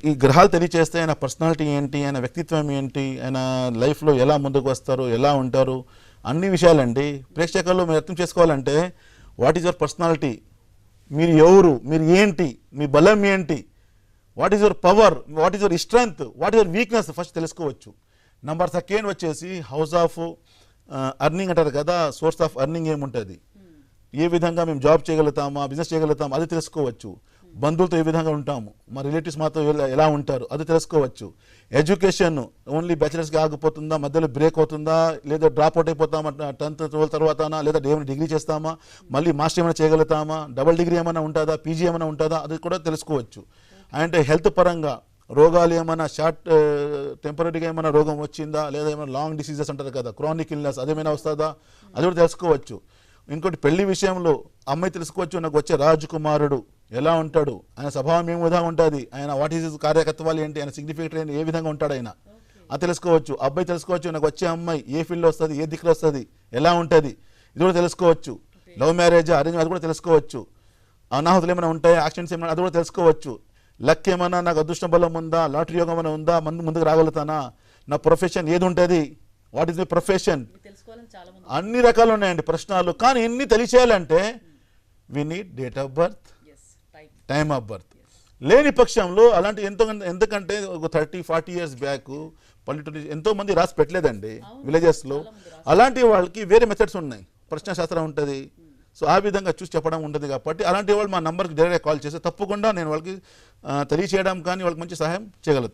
ఈ గ్రహాలు తెలియచేస్తే ఆయన పర్సనాలిటీ ఏంటి, ఆయన వ్యక్తిత్వం ఏంటి, ఆయన లైఫ్లో ఎలా ముందుకు వస్తారు, ఎలా ఉంటారు, అన్ని విషయాలండి. ప్రేక్షకులు మీరు అర్థం చేసుకోవాలంటే వాట్ ఈజ్ యువర్ పర్సనాలిటీ, మీరు ఎవరు, మీరు ఏంటి, మీ బలం ఏంటి, what is your power, what is your strength, what is your weakness first తెలుసుకోవచ్చు. నెంబర్ సెకండ్ వచ్చేసి హౌస్ ఆఫ్ అర్నింగ్ అంటారు కదా, సోర్స్ ఆఫ్ అర్నింగ్ ఏముంటుంది, ఏ విధంగా మేము జాబ్ చేయగలుగుతామా, బిజినెస్ చేయగలుగుతామా, అది తెలుసుకోవచ్చు. బంధువులతో ఏ విధంగా ఉంటాము, మా రిలేటివ్స్ మాతో ఎలా ఉంటారు, అది తెలుసుకోవచ్చు. ఎడ్యుకేషన్ ఓన్లీ బ్యాచిలర్స్కి ఆగిపోతుందా, మధ్యలో బ్రేక్ అవుతుందా, లేదా డ్రాప్ అవుట్ అయిపోతామా 10th 12th తర్వాతనా, లేదా ఏమైనా డిగ్రీ చేస్తామా, మళ్ళీ మాస్టర్ ఏమైనా చేయగలుగుతామా, డబుల్ డిగ్రీ ఏమైనా ఉంటుందా, పీజీ ఏమైనా ఉంటుందా, అది కూడా తెలుసుకోవచ్చు. అంటే హెల్త్ పరంగా రోగాలు ఏమైనా షార్ట్ టెంపరీగా ఏమైనా రోగం వచ్చిందా, లేదా ఏమైనా లాంగ్ డిసీజెస్ అంటారు కదా, క్రానిక్ ఇల్నెస్ అదేమైనా వస్తుందా, అది కూడా తెలుసుకోవచ్చు. ఇంకోటి పెళ్లి విషయంలో అమ్మాయి తెలుసుకోవచ్చు, నాకు వచ్చే రాజకుమారుడు ఎలా ఉంటాడు, ఆయన స్వభావం ఏ విధంగా ఉంటుంది, ఆయన వాట్ ఈజ్ కార్యకత్వాలు ఏంటి, ఆయన సిగ్నిఫికెంట్ ఏంటి, ఏ విధంగా ఉంటాడు ఆయన, అది తెలుసుకోవచ్చు. అబ్బాయి తెలుసుకోవచ్చు, నాకు వచ్చే అమ్మాయి ఏ ఫీల్డ్లో వస్తుంది, ఏ దిక్కులో వస్తుంది, ఎలా ఉంటుంది, ఇది కూడా తెలుసుకోవచ్చు. లవ్ మ్యారేజ్ అరేంజ్ అది కూడా తెలుసుకోవచ్చు. అనాహుతులు ఏమైనా ఉంటాయి, యాక్సిడెంట్స్ ఏమైనా, అది కూడా తెలుసుకోవచ్చు. లక్ ఏమైనా, నాకు అదృష్టం బలం ఉందా, లాటరీ యోగం ఏమైనా ఉందా, ముందుకు రాగలుగుతానా, నా ప్రొఫెషన్ ఏది ఉంటుంది, వాట్ ఈస్ మై ప్రొఫెషన్, అన్ని రకాలు ఉన్నాయండి ప్రశ్నలు. కానీ ఎన్ని తెలిసేయాలంటే we need date of birth, time of birth. లేని పక్షంలో అలాంటి ఎందుకంటే ఒక 30-40 years బ్యాక్ పల్లెటూరు ఎంతో మంది రాసి పెట్టలేదండి విలేజెస్లో. అలాంటి వాళ్ళకి వేరే మెథడ్స్ ఉన్నాయి, ప్రశ్నశాస్త్రం ఉంటుంది. సో ఆ విధంగా చూసి చెప్పడం ఉంటుంది. కాబట్టి అలాంటి వాళ్ళు మా నంబర్కి డైరెక్ట్గా కాల్ చేస్తే తప్పకుండా నేను వాళ్ళకి తెలియచేయడం కానీ వాళ్ళకి మంచి సహాయం చేయగలుగుతాను.